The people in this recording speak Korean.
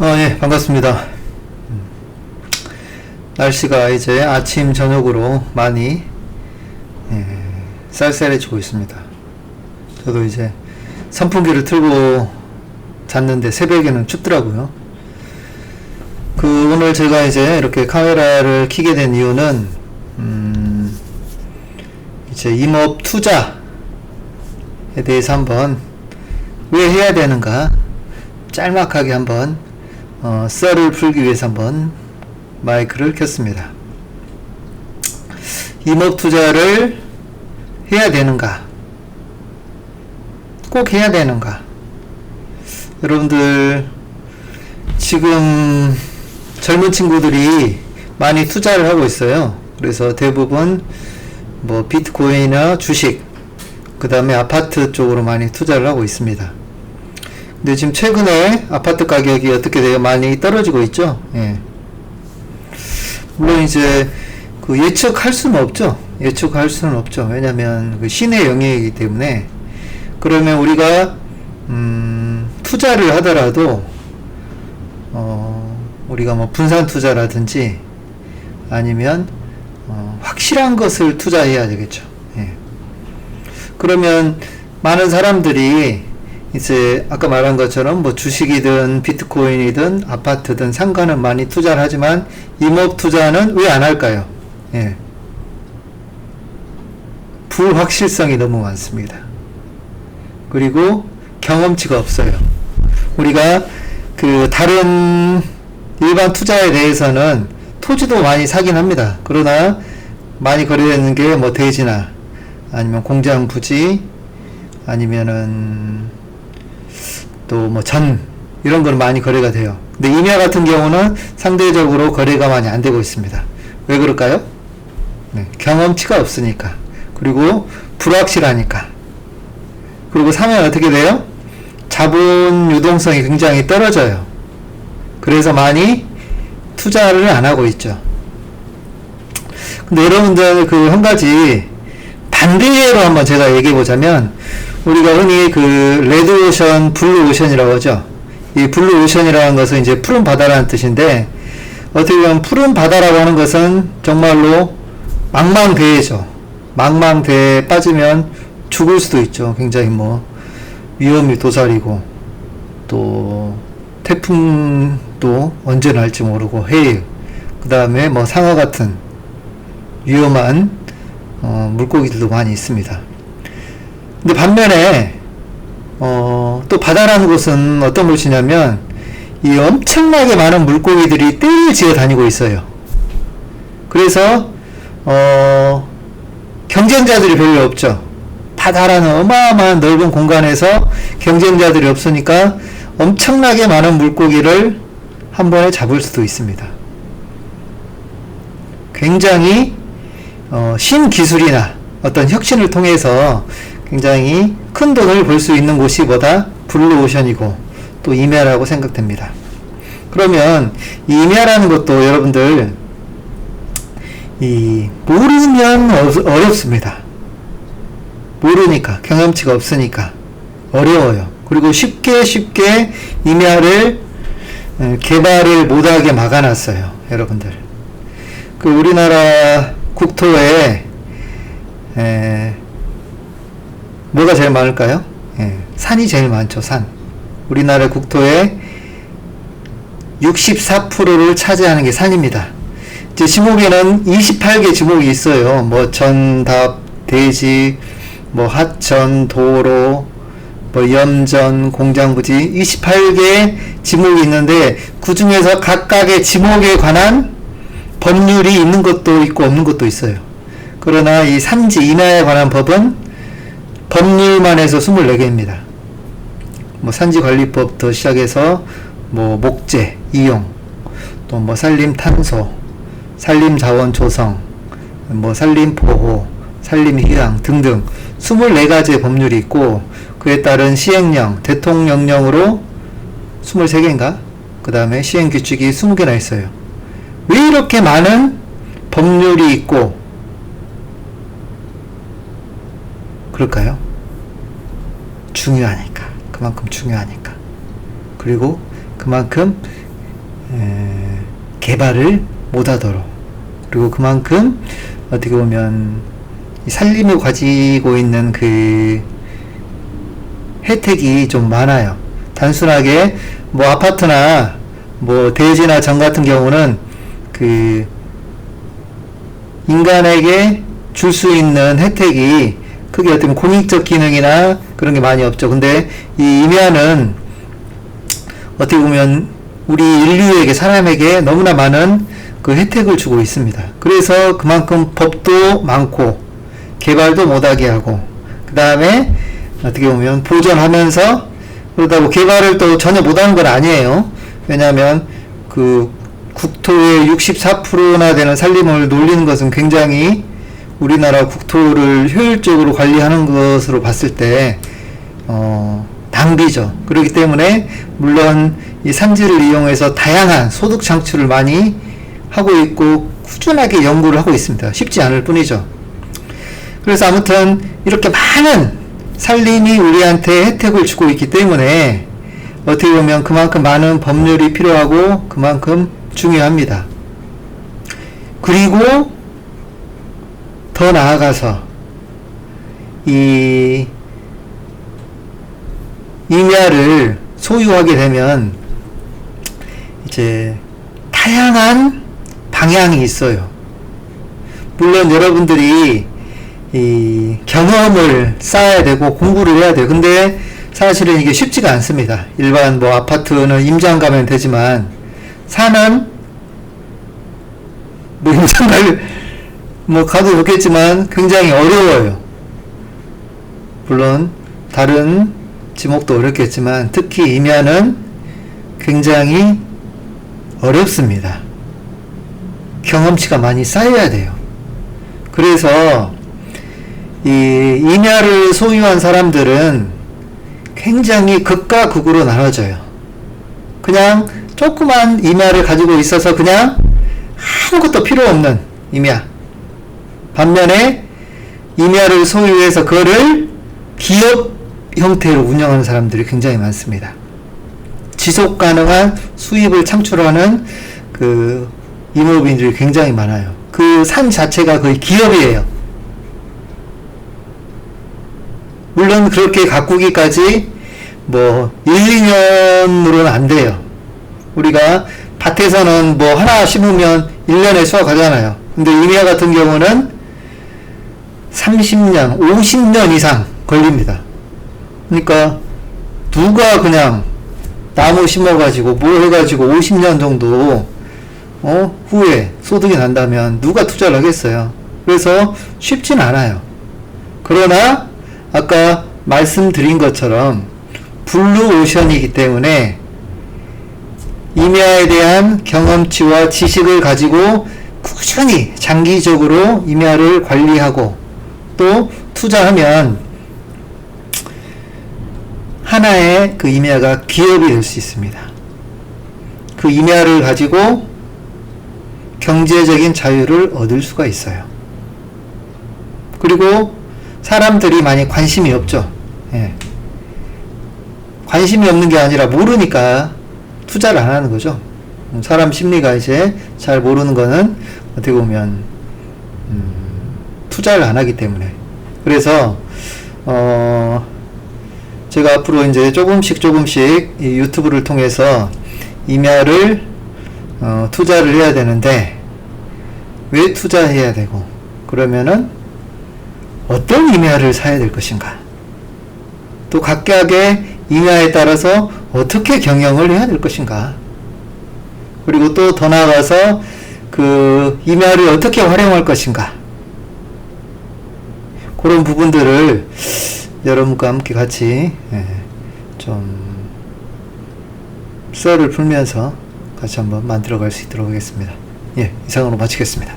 예, 반갑습니다. 날씨가 이제 아침, 저녁으로 많이 쌀쌀해지고 있습니다. 저도 이제 선풍기를 틀고 잤는데 새벽에는 춥더라고요. 오늘 제가 이제 이렇게 카메라를 켜게 된 이유는, 이제 임업 투자에 대해서 한번 왜 해야 되는가, 짤막하게 한번, 썰을 풀기 위해서 한번 마이크를 켰습니다. 임업 투자를 해야 되는가? 꼭 해야 되는가? 여러분들, 지금 젊은 친구들이 많이 투자를 하고 있어요. 그래서 대부분 뭐 비트코인이나 주식, 그 다음에 아파트 쪽으로 많이 투자를 하고 있습니다. 근데 지금 최근에 아파트 가격이 어떻게 돼요? 많이 떨어지고 있죠? 예. 물론 이제 예측할 수는 없죠. 예측할 수는 없죠. 왜냐면 신의 영역이기 때문에. 그러면 우리가 투자를 하더라도 우리가 뭐 분산 투자라든지 아니면 확실한 것을 투자해야 되겠죠. 예. 그러면 많은 사람들이 이제 아까 말한 것처럼 뭐 주식이든 비트코인이든 아파트든 상가는 많이 투자를 하지만 임업 투자는 왜 안 할까요? 예. 불확실성이 너무 많습니다. 그리고 경험치가 없어요. 우리가 다른 일반 투자에 대해서는 토지도 많이 사긴 합니다. 그러나 많이 거래되는 게 뭐 대지나 아니면 공장 부지 아니면은 또 뭐 이런 건 많이 거래가 돼요. 근데 임야 같은 경우는 상대적으로 거래가 많이 안 되고 있습니다. 왜 그럴까요? 네, 경험치가 없으니까. 그리고 불확실하니까. 그리고 사면 어떻게 돼요? 자본 유동성이 굉장히 떨어져요. 그래서 많이 투자를 안 하고 있죠. 근데 여러분들 한 가지 반대로 한번 제가 얘기해 보자면, 우리가 흔히 레드오션, 블루오션이라고 하죠. 이 블루오션이라는 것은 이제 푸른 바다라는 뜻인데, 어떻게 보면 푸른 바다라고 하는 것은 정말로 망망대해죠. 망망대해에 빠지면 죽을 수도 있죠. 굉장히 위험이 도사리고, 또 태풍도 언제 날지 모르고, 해일, 그 다음에 상어 같은 위험한 물고기들도 많이 있습니다. 근데 반면에 또 바다라는 곳은 어떤 곳이냐면, 이 엄청나게 많은 물고기들이 떼를 지어 다니고 있어요. 그래서 경쟁자들이 별로 없죠. 바다라는 어마어마한 넓은 공간에서 경쟁자들이 없으니까 엄청나게 많은 물고기를 한 번에 잡을 수도 있습니다. 굉장히 신기술이나 어떤 혁신을 통해서 굉장히 큰 돈을 벌 수 있는 곳이 블루오션이고 또 임야라고 생각됩니다. 그러면 이 임야라는 것도 여러분들 모르면 어렵습니다. 모르니까, 경험치가 없으니까 어려워요. 그리고 쉽게 임야를 개발을 못하게 막아놨어요. 여러분들, 우리나라 국토에 뭐가 제일 많을까요? 산이 제일 많죠. 산. 우리나라 국토의 64%를 차지하는 게 산입니다. 이제 지목에는 28개 지목이 있어요. 전답, 대지, 하천, 도로, 염전, 공장부지 28개 지목이 있는데, 그 중에서 각각의 지목에 관한 법률이 있는 것도 있고 없는 것도 있어요. 그러나 이 산지 임야에 관한 법은 법률만 해서 24개입니다. 산지관리법부터 시작해서 목재, 이용, 또 산림탄소, 산림자원 조성, 산림보호, 산림휴양 등등 24가지의 법률이 있고, 그에 따른 시행령, 대통령령으로 23개인가? 그 다음에 시행규칙이 20개나 있어요. 왜 이렇게 많은 법률이 있고 그럴까요? 중요하니까. 그만큼 중요하니까. 그리고 그만큼 개발을 못하도록, 그리고 그만큼 어떻게 보면 이 살림을 가지고 있는 그 혜택이 좀 많아요. 단순하게 뭐 아파트나 뭐 대지나 정 같은 경우는 그 인간에게 줄 수 있는 혜택이 크게 어떤 공익적 기능이나 그런 게 많이 없죠. 근데 이 임야는 어떻게 보면 우리 인류에게, 사람에게 너무나 많은 그 혜택을 주고 있습니다. 그래서 그만큼 법도 많고 개발도 못하게 하고, 그 다음에 어떻게 보면 보존하면서, 그러다고 개발을 또 전혀 못하는 건 아니에요. 왜냐하면 그 국토의 64%나 되는 산림을 놀리는 것은 굉장히 우리나라 국토를 효율적으로 관리하는 것으로 봤을 때 낭비죠. 그렇기 때문에 물론 이 산지를 이용해서 다양한 소득 창출을 많이 하고 있고 꾸준하게 연구를 하고 있습니다. 쉽지 않을 뿐이죠. 그래서 아무튼 이렇게 많은 산림이 우리한테 혜택을 주고 있기 때문에 어떻게 보면 그만큼 많은 법률이 필요하고 그만큼 중요합니다. 그리고 더 나아가서 이 임야를 소유하게 되면 이제 다양한 방향이 있어요. 물론 여러분들이 이 경험을 쌓아야 되고 공부를 해야 돼요. 근데 사실은 이게 쉽지가 않습니다. 일반 뭐 아파트는 임장 가면 되지만 산은 뭐 임장 뭐 가도 좋겠지만 굉장히 어려워요. 물론 다른 지목도 어렵겠지만 특히 임야는 굉장히 어렵습니다. 경험치가 많이 쌓여야 돼요. 그래서 이 임야를 소유한 사람들은 굉장히 극과 극으로 나눠져요. 그냥 조그만 임야를 가지고 있어서 그냥 아무것도 필요 없는 임야. 반면에 임야를 소유해서 그거를 기업 형태로 운영하는 사람들이 굉장히 많습니다. 지속 가능한 수입을 창출하는 그 임업인들이 굉장히 많아요. 그 산 자체가 거의 기업이에요. 물론 그렇게 가꾸기까지 뭐 1, 2년으로는 안 돼요. 우리가 밭에서는 뭐 하나 심으면 1년에 수확하잖아요. 근데 임야 같은 경우는 30년, 50년 이상 걸립니다. 그러니까 누가 그냥 나무 심어가지고 뭐 해가지고 50년 정도 후에 소득이 난다면 누가 투자를 하겠어요. 그래서 쉽진 않아요. 그러나 아까 말씀드린 것처럼 블루오션이기 때문에 임야에 대한 경험치와 지식을 가지고 꾸준히 장기적으로 임야를 관리하고 또 투자하면 하나의 그 임야가 기업이 될 수 있습니다. 그 임야를 가지고 경제적인 자유를 얻을 수가 있어요. 그리고 사람들이 많이 관심이 없죠. 예. 관심이 없는 게 아니라 모르니까 투자를 안 하는 거죠. 사람 심리가 이제 잘 모르는 거는 어떻게 보면 투자를 안 하기 때문에. 그래서 제가 앞으로 이제 조금씩 이 유튜브를 통해서 임야를 투자를 해야 되는데 왜 투자해야 되고 그러면은 어떤 임야를 사야 될 것인가, 또 각각의 임야에 따라서 어떻게 경영을 해야 될 것인가, 그리고 또 더 나아가서 그 임야를 어떻게 활용할 것인가, 그런 부분들을 여러분과 함께 같이 좀 썰을 풀면서 같이 한번 만들어 갈 수 있도록 하겠습니다. 예, 이상으로 마치겠습니다.